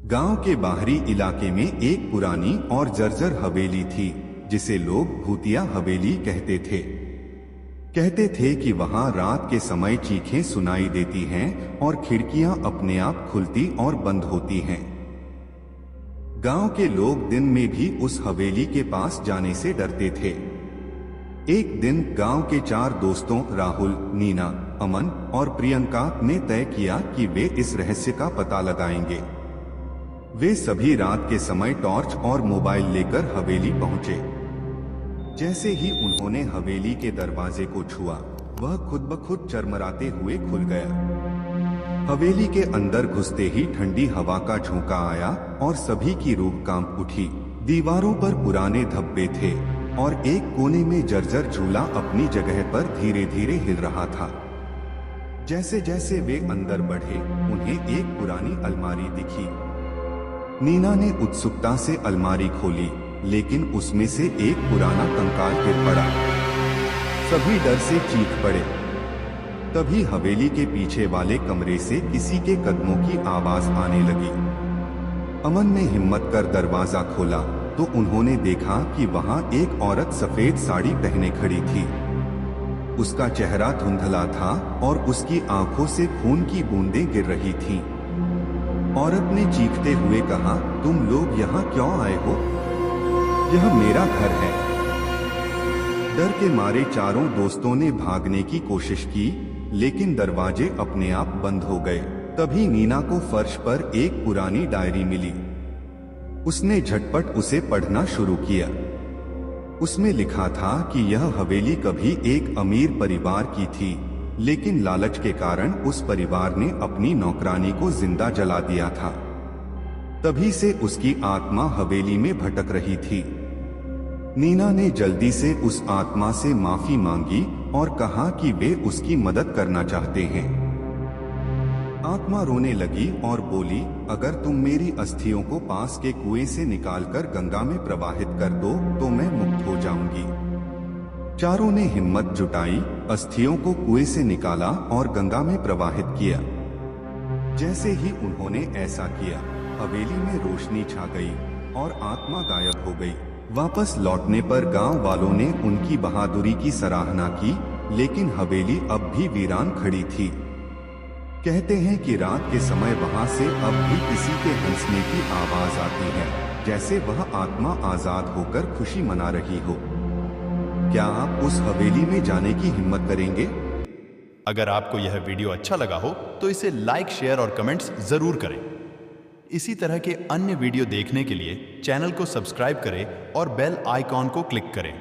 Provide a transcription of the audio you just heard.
गांव के बाहरी इलाके में एक पुरानी और जर्जर हवेली थी जिसे लोग भूतिया हवेली कहते थे। कहते थे कि वहां रात के समय चीखें सुनाई देती हैं और खिड़कियां अपने आप खुलती और बंद होती हैं। गांव के लोग दिन में भी उस हवेली के पास जाने से डरते थे। एक दिन गांव के 4 दोस्तों राहुल, नीना, अमन और प्रियंका ने तय किया कि वे इस रहस्य का पता लगाएंगे। वे सभी रात के समय टॉर्च और मोबाइल लेकर हवेली पहुंचे। जैसे ही उन्होंने हवेली के दरवाजे को छुआ, वह खुद ब खुद चरमराते हुए खुल गया। हवेली के अंदर घुसते ही ठंडी हवा का झोंका आया और सभी की रूह कांप उठी। दीवारों पर पुराने धब्बे थे और एक कोने में जर्जर झूला अपनी जगह पर धीरे धीरे हिल रहा था। जैसे जैसे वे अंदर बढ़े, उन्हें एक पुरानी अलमारी दिखी। नीना ने उत्सुकता से अलमारी खोली, लेकिन उसमें से एक पुराना कंकाल गिर पड़ा। सभी डर से चीख पड़े। तभी हवेली के पीछे वाले कमरे से किसी के कदमों की आवाज आने लगी। अमन ने हिम्मत कर दरवाजा खोला तो उन्होंने देखा कि वहां एक औरत सफेद साड़ी पहने खड़ी थी। उसका चेहरा धुंधला था और उसकी आंखों से खून की बूंदें गिर रही थीं। औरत ने चीखते हुए कहा, तुम लोग यहाँ क्यों आए हो? यह मेरा घर है। डर के मारे चारों दोस्तों ने भागने की कोशिश की, लेकिन दरवाजे अपने आप बंद हो गए। तभी नीना को फर्श पर एक पुरानी डायरी मिली। उसने झटपट उसे पढ़ना शुरू किया। उसमें लिखा था कि यह हवेली कभी एक अमीर परिवार की थी, लेकिन लालच के कारण उस परिवार ने अपनी नौकरानी को जिंदा जला दिया था। तभी से उसकी आत्मा हवेली में भटक रही थी। नीना ने जल्दी से उस आत्मा से माफी मांगी और कहा कि वे उसकी मदद करना चाहते हैं। आत्मा रोने लगी और बोली, अगर तुम मेरी अस्थियों को पास के कुएं से निकालकर गंगा में प्रवाहित कर दो तो मैं मुक्त हो जाऊंगी। चारों ने हिम्मत जुटाई, अस्थियों को कुएं से निकाला और गंगा में प्रवाहित किया। जैसे ही उन्होंने ऐसा किया, हवेली में रोशनी छा गई और आत्मा गायब हो गई। वापस लौटने पर गांव वालों ने उनकी बहादुरी की सराहना की, लेकिन हवेली अब भी वीरान खड़ी थी। कहते हैं कि रात के समय वहां से अब भी किसी के हंसने की आवाज आती है, जैसे वह आत्मा आजाद होकर खुशी मना रही हो। क्या आप उस हवेली में जाने की हिम्मत करेंगे? अगर आपको यह वीडियो अच्छा लगा हो तो इसे लाइक, शेयर और कमेंट्स जरूर करें। इसी तरह के अन्य वीडियो देखने के लिए चैनल को सब्सक्राइब करें और बेल आइकॉन को क्लिक करें।